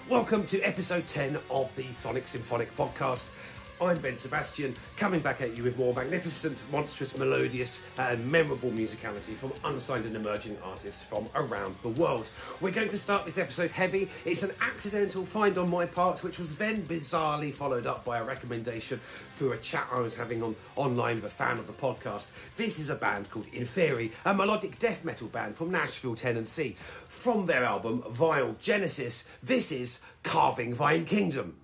Welcome to episode 10 of the Sonic Symphonic podcast. I'm Ben Sebastian, coming back at you with more magnificent, monstrous, melodious and memorable musicality from unsigned and emerging artists from around the world. We're going to start this episode heavy. It's an accidental find on my part, which was then bizarrely followed up by a recommendation through a chat I was having online with a fan of the podcast. This is a band called Inferi, a melodic death metal band from Nashville, Tennessee. From their album, Vile Genesis, this is Carving Thine Kingdom.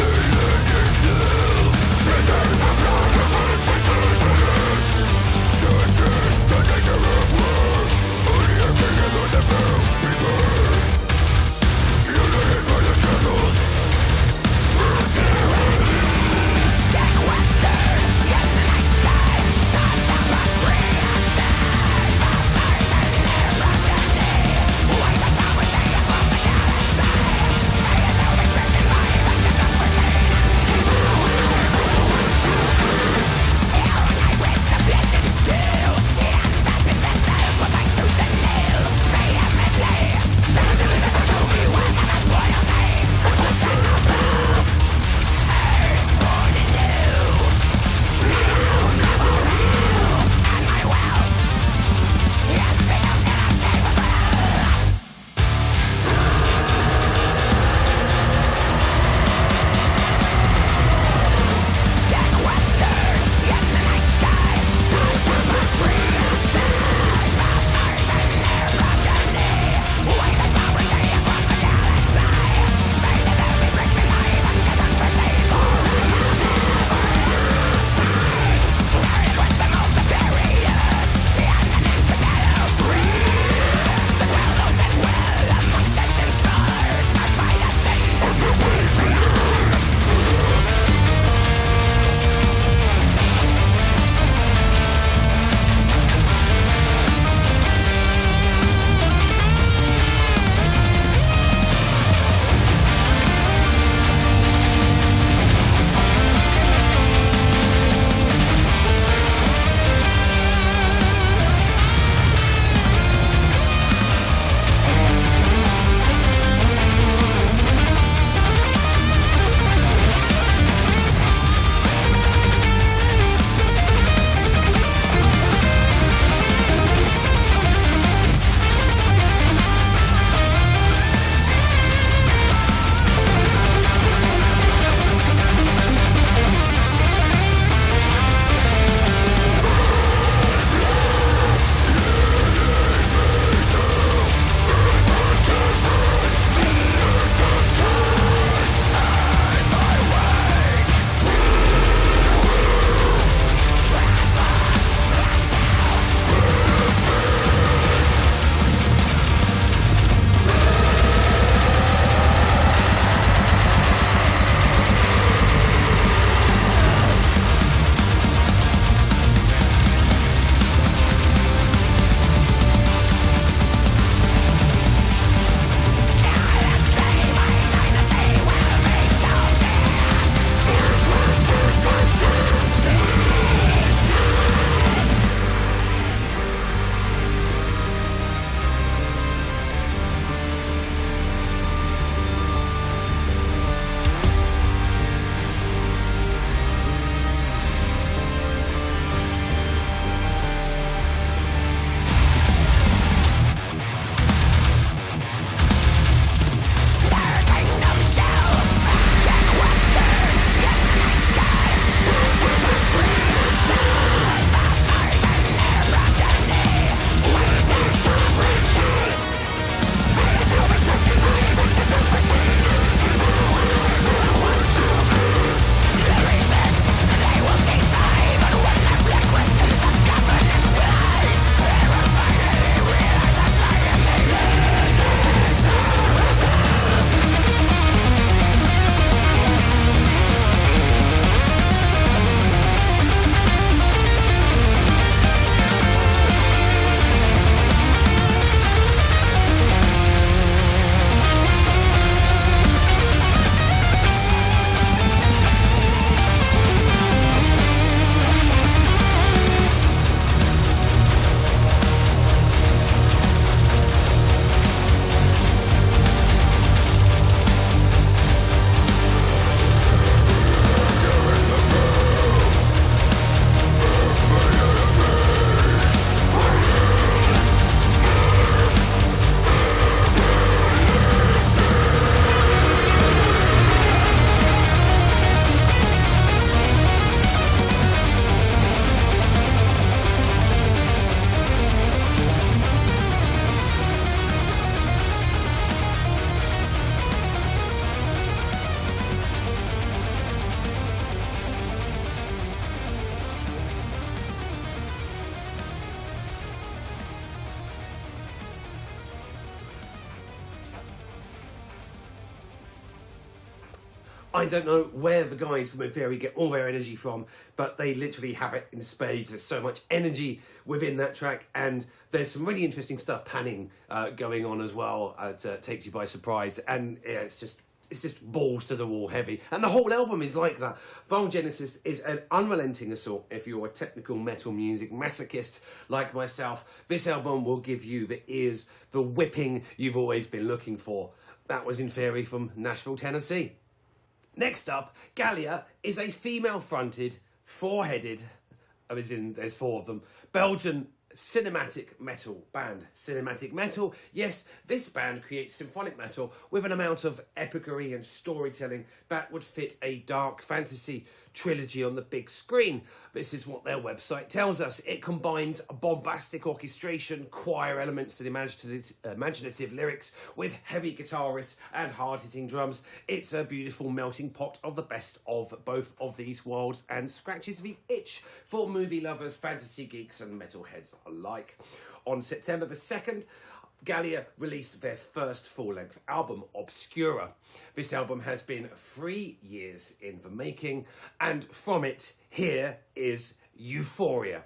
The I don't know where the guys from Inferi get all their energy from, but they literally have it in spades. There's so much energy within that track, and there's some really interesting stuff panning going on as well. It takes you by surprise, and yeah, it's just balls to the wall heavy. And the whole album is like that. Vile Genesis is an unrelenting assault if you're a technical metal music masochist like myself. This album will give you the ears, the whipping you've always been looking for. That was Inferi from Nashville, Tennessee. Next up, Gallia is a female-fronted, four-headed, as in there's four of them, Belgian cinematic metal band. Cinematic metal, yes, this band creates symphonic metal with an amount of epicery and storytelling that would fit a dark fantasy trilogy on the big screen. This is what their website tells us. It combines bombastic orchestration, choir elements and imaginative lyrics with heavy guitar riffs and hard-hitting drums. It's a beautiful melting pot of the best of both of these worlds and scratches the itch for movie lovers, fantasy geeks and metalheads alike. On September the 2nd, Gallia released their first full-length album, Obscura. This album has been 3 years in the making, and from it, here is Euphoria.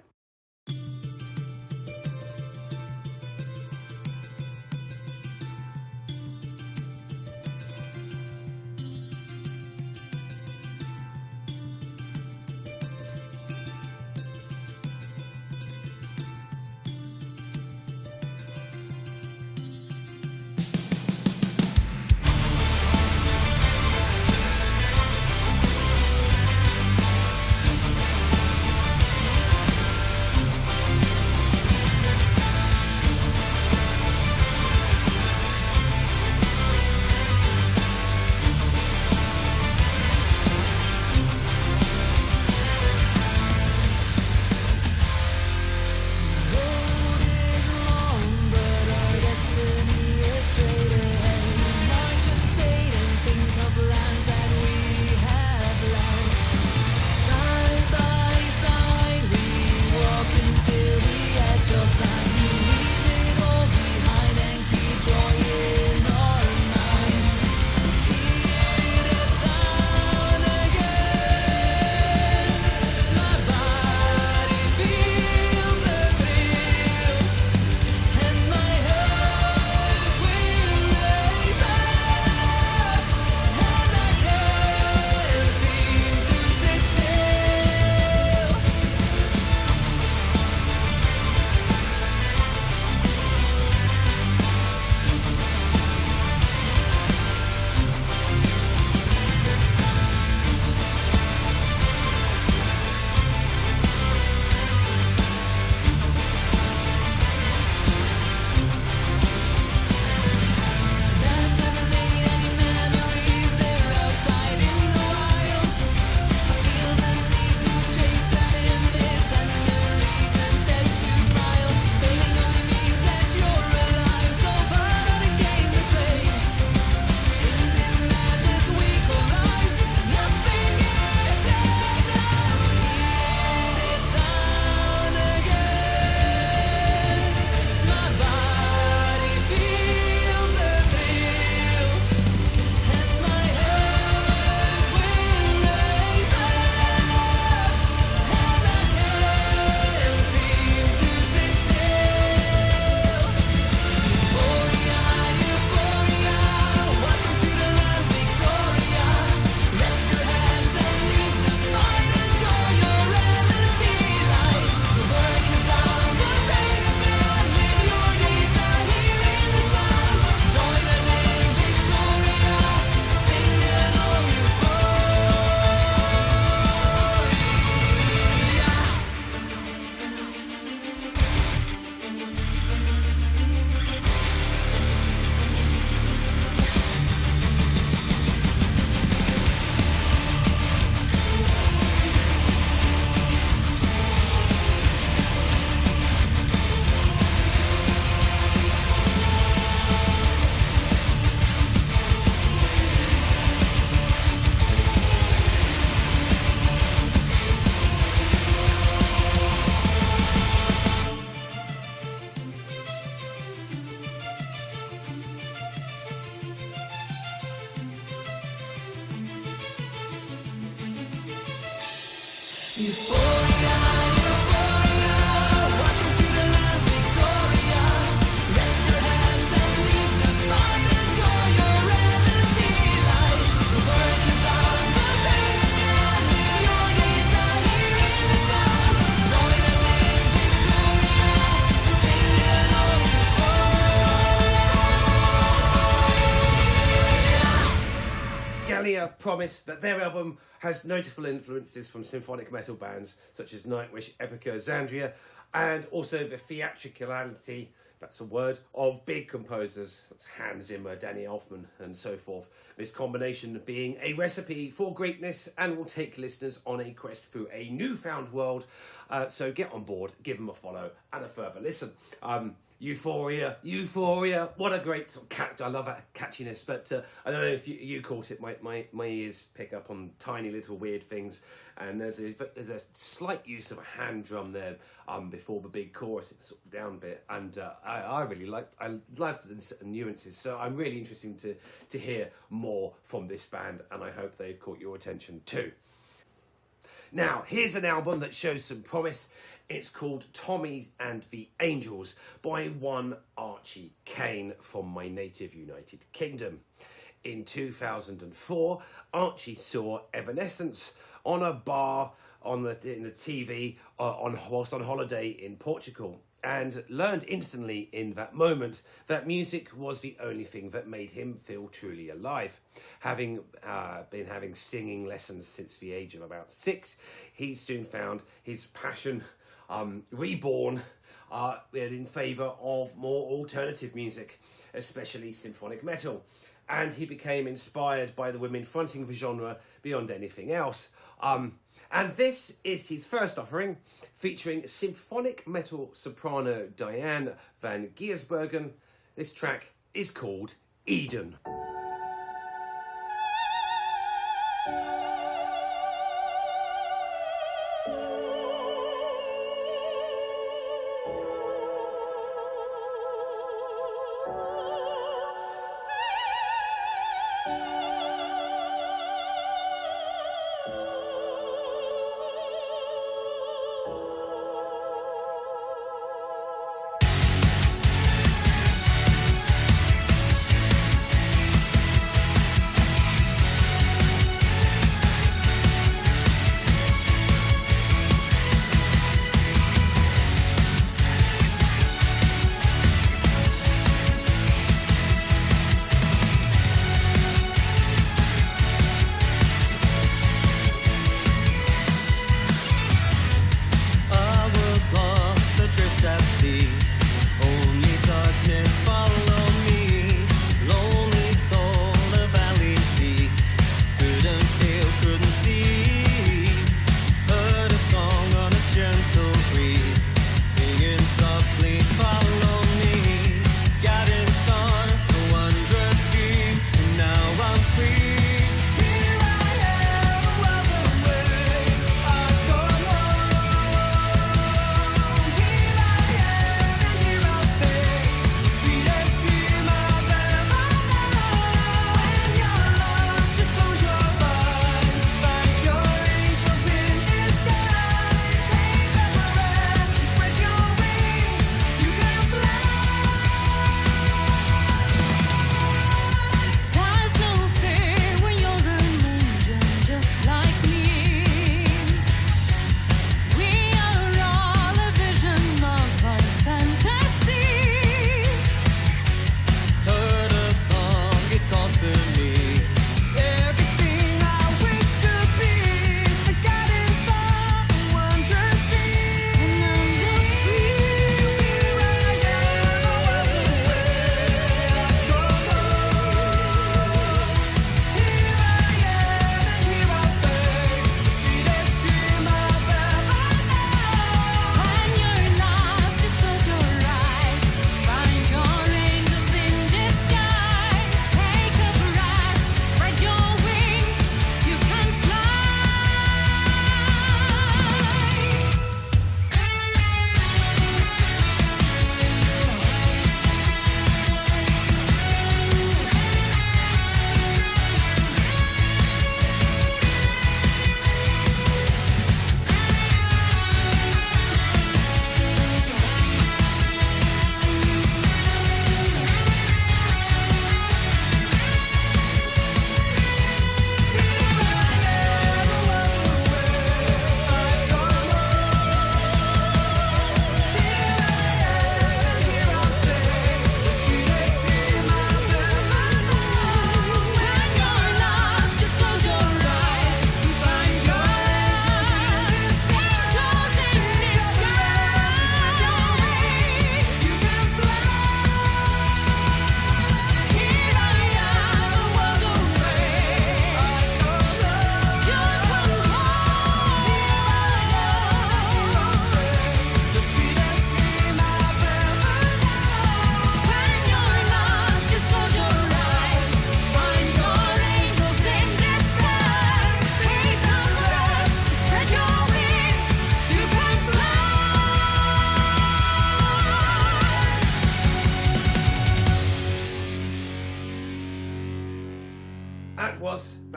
Euphoria, euphoria, welcome to the land Victoria. Rest your hands and leave the fight, enjoy your LSD life. The work is done, the pain is gone, your days are here in the sun. Join us in Victoria, sing along Euphoria. Gallia promised that their album has notable influences from symphonic metal bands such as Nightwish, Epica, Xandria, and also the theatricality, that's a word, of big composers such as Hans Zimmer, Danny Elfman, and so forth. This combination being a recipe for greatness and will take listeners on a quest through a newfound world. So get on board, give them a follow and a further listen. Euphoria, Euphoria, what a great sort of catch. I love that catchiness, but I don't know if you caught it. My ears pick up on tiny little weird things, and there's a slight use of a hand drum there before the big chorus, it's sort of down bit, and I really loved the nuances, so I'm really interested to hear more from this band, and I hope they've caught your attention too. Now, here's an album that shows some promise. It's called Tommy and the Angels by one ArchieCaine from my native United Kingdom. In 2004, Archie saw Evanescence on a bar in the TV whilst on holiday in Portugal, and learned instantly in that moment that music was the only thing that made him feel truly alive. Having been having singing lessons since the age of about 6, he soon found his passion reborn in favour of more alternative music, especially symphonic metal. And he became inspired by the women fronting the genre beyond anything else. And this is his first offering, featuring symphonic metal soprano Diane van Giersbergen. This track is called Eden.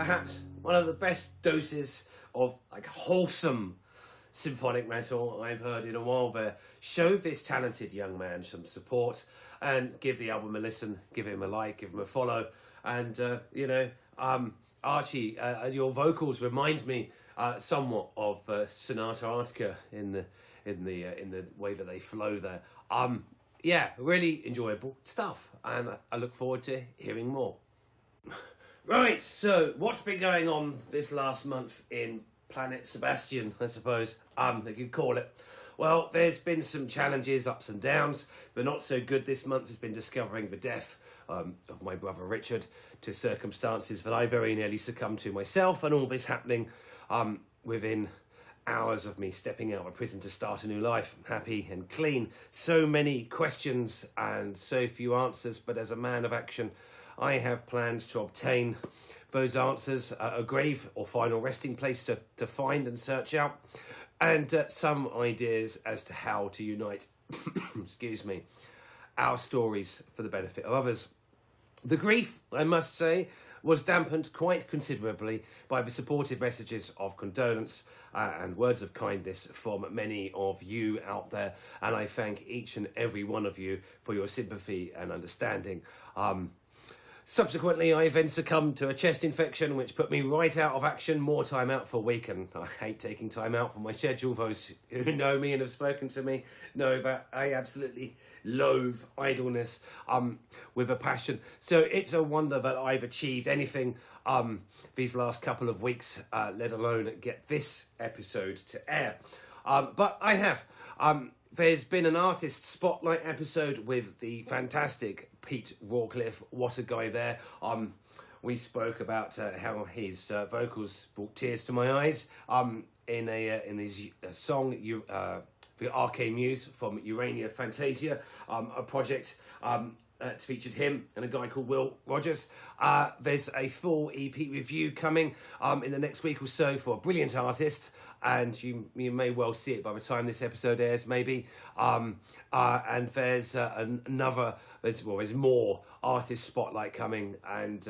perhaps one of the best doses of like wholesome symphonic metal I've heard in a while there. Show this talented young man some support and give the album a listen, give him a like, give him a follow. And, Archie, your vocals remind me somewhat of Sonata Arctica in the way that they flow there. Yeah, really enjoyable stuff, and I look forward to hearing more. Right, so what's been going on this last month in Planet Sebastian, I suppose they could call it? Well, there's been some challenges, ups and downs, but not so good this month has been discovering the death of my brother Richard, to circumstances that I very nearly succumbed to myself, and all this happening within hours of me stepping out of prison to start a new life, happy and clean. So many questions and so few answers, but as a man of action, I have plans to obtain those answers, a grave or final resting place to find and search out, and some ideas as to how to unite, excuse me, our stories for the benefit of others. The grief, I must say, was dampened quite considerably by the supportive messages of condolence and words of kindness from many of you out there, and I thank each and every one of you for your sympathy and understanding. Subsequently, I then succumbed to a chest infection, which put me right out of action, more time out for a week, and I hate taking time out from my schedule. Those who know me and have spoken to me know that I absolutely loathe idleness with a passion. So it's a wonder that I've achieved anything these last couple of weeks, let alone get this episode to air. But I have. There's been an artist spotlight episode with the fantastic Pete Rawcliffe. What a guy there. We spoke about how his vocals brought tears to my eyes in his song, the ArchieCaine Muse from Urania Fantasia, a project featured him and a guy called Will Rogers. There's a full EP review coming in the next week or so for a brilliant artist, and you may well see it by the time this episode airs, maybe. And there's there's more artist spotlight coming, and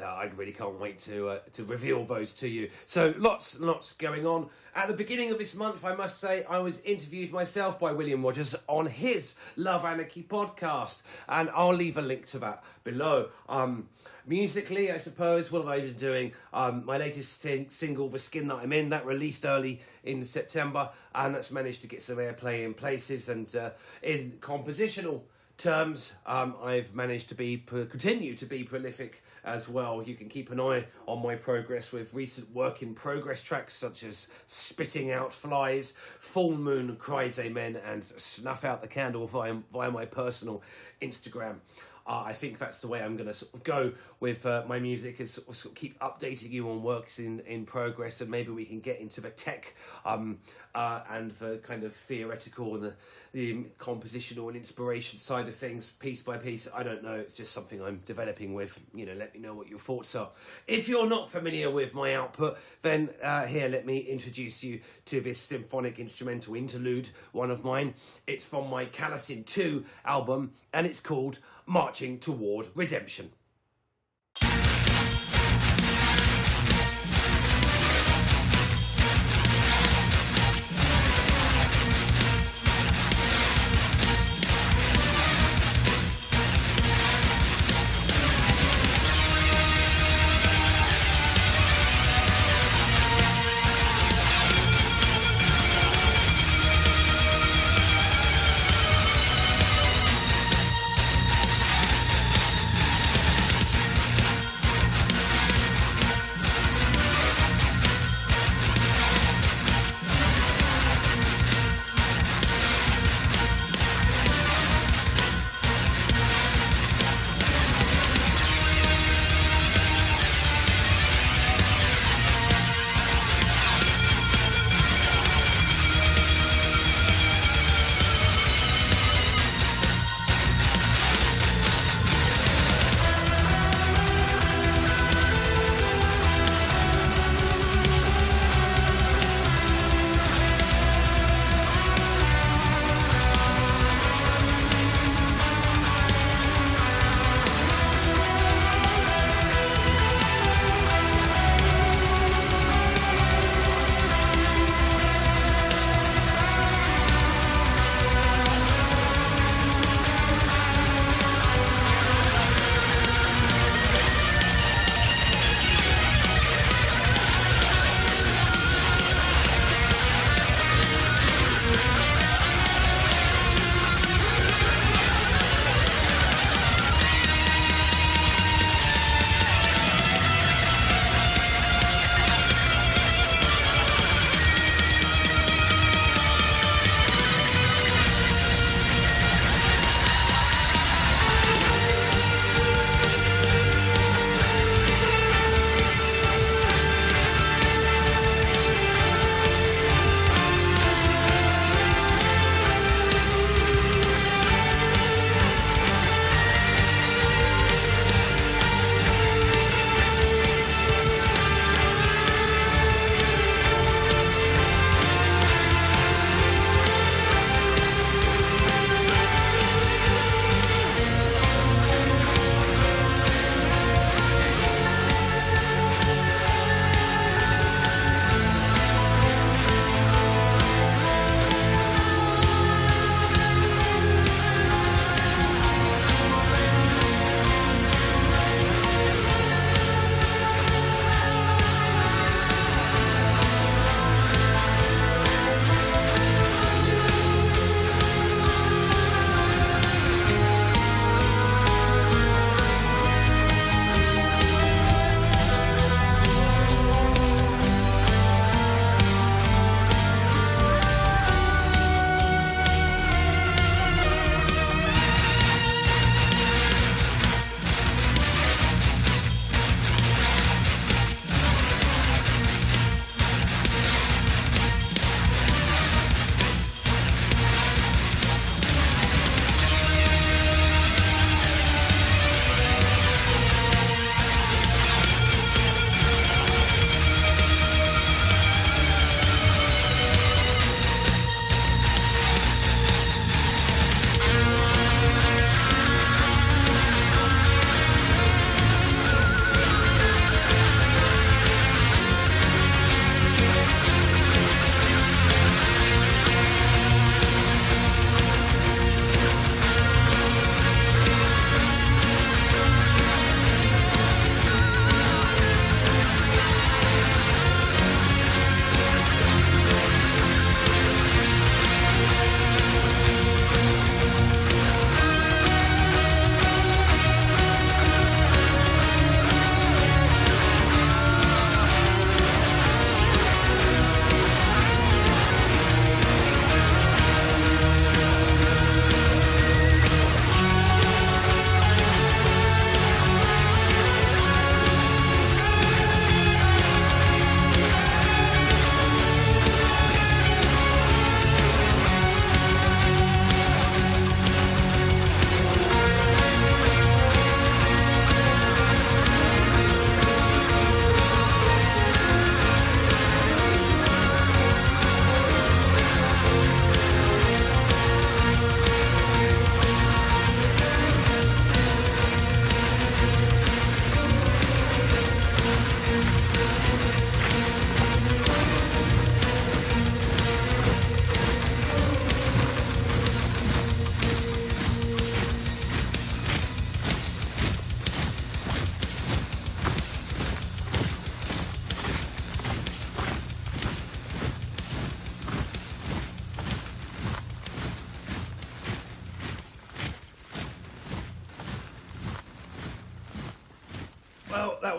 I really can't wait to reveal those to you. So lots going on. At the beginning of this month, I must say, I was interviewed myself by William Rogers on his Love Anarchy podcast, and I'll leave a link to that below. Musically, I suppose, what have I been doing? My latest single, The Skin That I'm In, that released early in September, and that's managed to get some airplay in places, and in compositional terms, I've managed to continue to be prolific as well. You can keep an eye on my progress with recent work in progress tracks such as Spitting Out Flies, Full Moon Cries Amen, and Snuff Out the Candle via my personal Instagram. I think that's the way I'm going to sort of go with my music, is sort of keep updating you on works in progress, and maybe we can get into the tech and the kind of theoretical and the compositional and inspiration side of things piece by piece. I don't know, it's just something I'm developing with. Let me know what your thoughts are. If you're not familiar with my output, then here, let me introduce you to this symphonic instrumental interlude, one of mine. It's from my Kalasin 2 album, and it's called Marching Toward Redemption.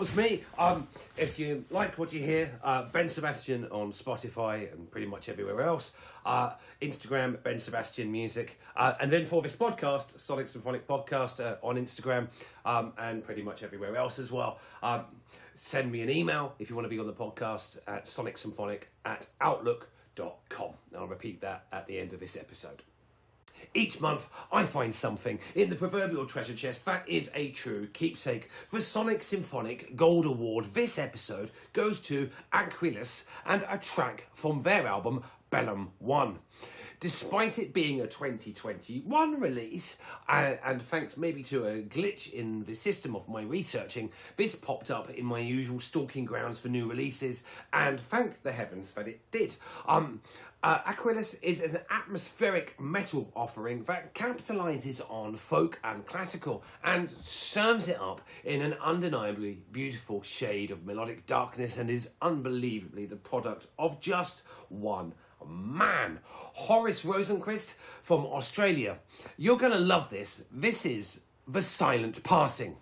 was me. If you like what you hear, Ben Sebastian on Spotify and pretty much everywhere else. Instagram, Ben Sebastian Music. And then for this podcast, Sonic Symphonic Podcast on Instagram and pretty much everywhere else as well. Send me an email if you want to be on the podcast at sonicsymphonic@outlook.com. I'll repeat that at the end of this episode. Each month, I find something in the proverbial treasure chest that is a true keepsake. The Sonic Symphonic Gold Award this episode goes to Aquilus and a track from their album Bellum 1. Despite it being a 2021 release, and thanks maybe to a glitch in the system of my researching, this popped up in my usual stalking grounds for new releases, and thank the heavens that it did. Aquilus is an atmospheric metal offering that capitalises on folk and classical and serves it up in an undeniably beautiful shade of melodic darkness and is unbelievably the product of just one man, Horace Rosenquist from Australia. You're going to love this. This is The Silent Passing.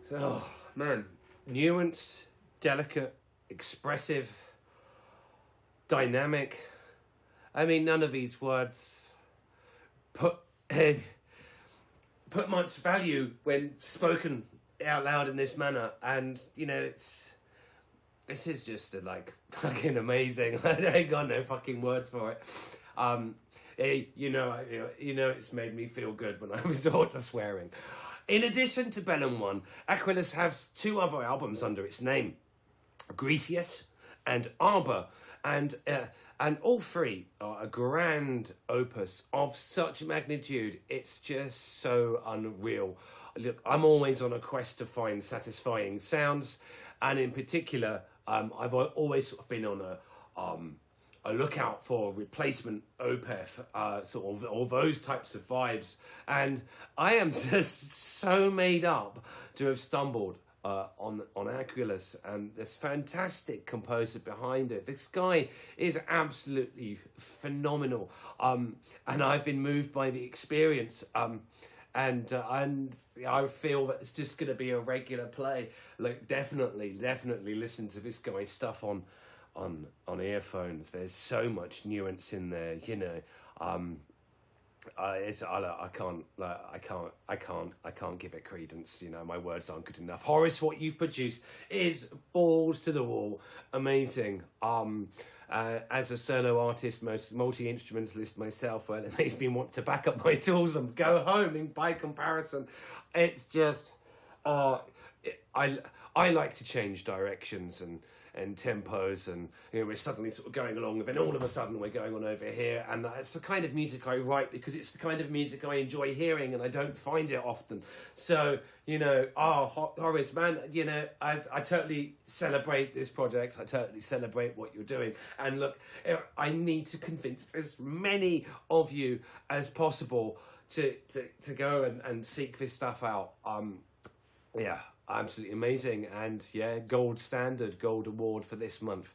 So, oh, man, nuanced, delicate, expressive, dynamic. I mean, none of these words put much value when spoken out loud in this manner, and you know, this is just like fucking amazing. I ain't got no fucking words for it. You know, it's made me feel good when I resort to swearing. In addition to Bellum 1, Aquilus has 2 other albums under its name, Grecius and Arbor, and all 3 are a grand opus of such magnitude. It's just so unreal. Look, I'm always on a quest to find satisfying sounds, and in particular, I've always sort of been on a lookout for replacement OPEF, sort of all those types of vibes, and I am just so made up to have stumbled on Aquilus and this fantastic composer behind it. This guy is absolutely phenomenal, and I've been moved by the experience. And I feel that it's just going to be a regular play. Like, definitely listen to this guy's stuff on earphones. There's so much nuance in there, you know. I can't give it credence. You know, my words aren't good enough. Horace, what you've produced is balls to the wall, amazing. As a solo artist, multi-instrumentalist myself, well, it makes me want to back up my tools and go home. By comparison, it's just I like to change directions and tempos, and you know, we're suddenly sort of going along, and then all of a sudden we're going on over here, and it's the kind of music I write because it's the kind of music I enjoy hearing, and I don't find it often. So, you know, Horace, man, you know, I totally celebrate this project. I totally celebrate what you're doing, and look, I need to convince as many of you as possible to go and seek this stuff out. Yeah. Absolutely amazing, and yeah, gold award for this month.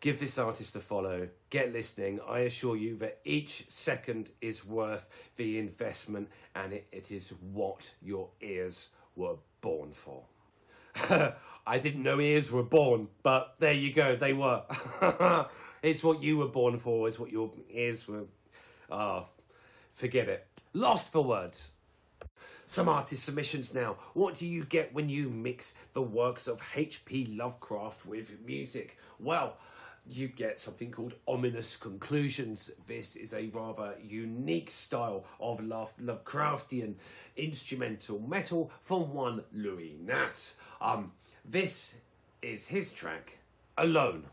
Give this artist a follow, get listening. I assure you that each second is worth the investment, and it is what your ears were born for. I didn't know ears were born, but there you go, they were. It's what you were born for, it's what your ears were. Forget it. Lost for words. Some artist submissions now. What do you get when you mix the works of H.P. Lovecraft with music? Well, you get something called ominous conclusions. This is a rather unique style of Lovecraftian instrumental metal from one Louis Nass. This is his track, Alone.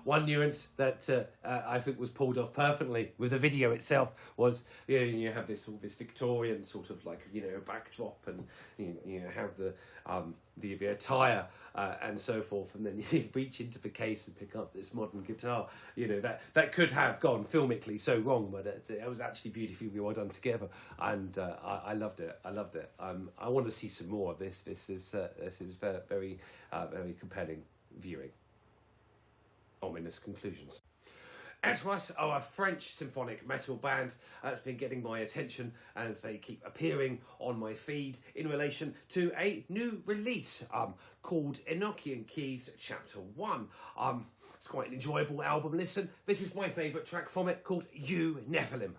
One nuance that I think was pulled off perfectly with the video itself was, you have this Victorian sort of like, backdrop, and you have the attire and so forth, and then you reach into the case and pick up this modern guitar. That could have gone filmically so wrong, but it was actually beautifully well done together, and I loved it. I want to see some more of this. This is very very compelling viewing. Ominous conclusions. Etwas are a French symphonic metal band that's been getting my attention as they keep appearing on my feed in relation to a new release called Enochian Keys Chapter 1. It's quite an enjoyable album listen. This is my favourite track from it, called You Nephilim.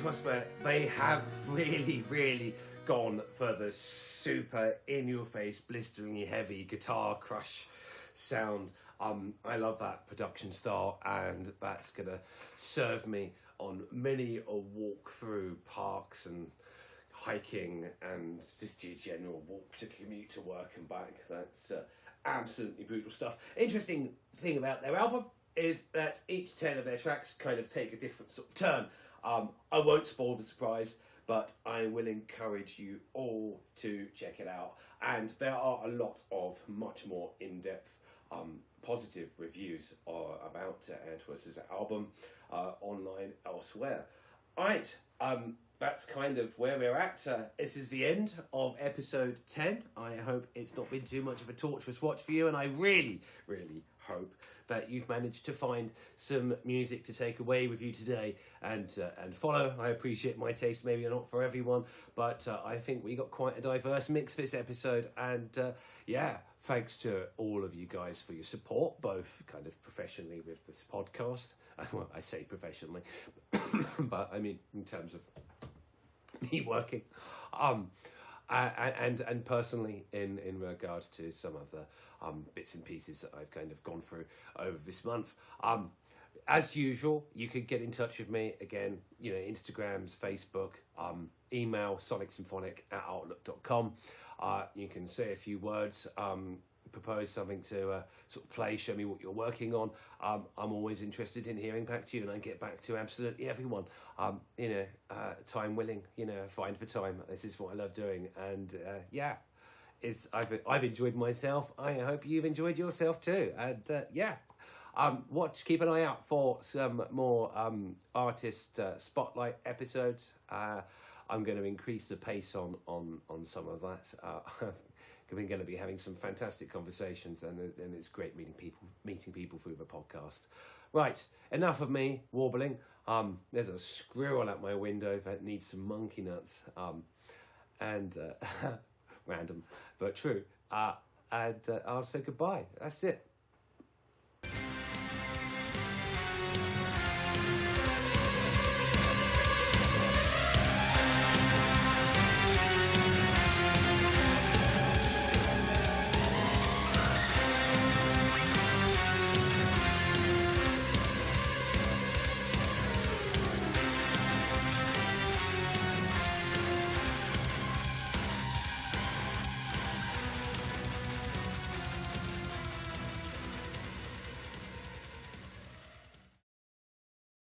Etwas, they have really gone for the super in-your-face, blisteringly heavy guitar crush sound. I love that production style, and that's going to serve me on many a walk through parks and hiking and just your general walk to commute to work and back. That's absolutely brutal stuff. Interesting thing about their album is that each 10 of their tracks kind of take a different sort of turn. I won't spoil the surprise, but I will encourage you all to check it out. And there are a lot of much more in-depth positive reviews about Etwas' album online elsewhere. Alright, that's kind of where we're at. This is the end of episode 10. I hope it's not been too much of a torturous watch for you, and I really hope that you've managed to find some music to take away with you today and follow. I appreciate my taste, maybe not for everyone, but I think we got quite a diverse mix this episode, and thanks to all of you guys for your support, both kind of professionally with this podcast. Well, I say professionally, but I mean in terms of me working, and personally in regards to some of the bits and pieces that I've kind of gone through over this month. As usual, you could get in touch with me again, Instagrams, Facebook, email sonicsymphonic@outlook.com. You can say a few words, propose something to sort of play, show me what you're working on. I'm always interested in hearing back to you, and I get back to absolutely everyone. Time willing, find the time. This is what I love doing, and I've enjoyed myself. I hope you've enjoyed yourself too, and keep an eye out for some more artist spotlight episodes. I'm going to increase the pace on some of that. We're going to be having some fantastic conversations, and it's great meeting people through the podcast. Right, enough of me warbling. There's a squirrel at my window that needs some monkey nuts, and random but true. And I'll say goodbye. That's it.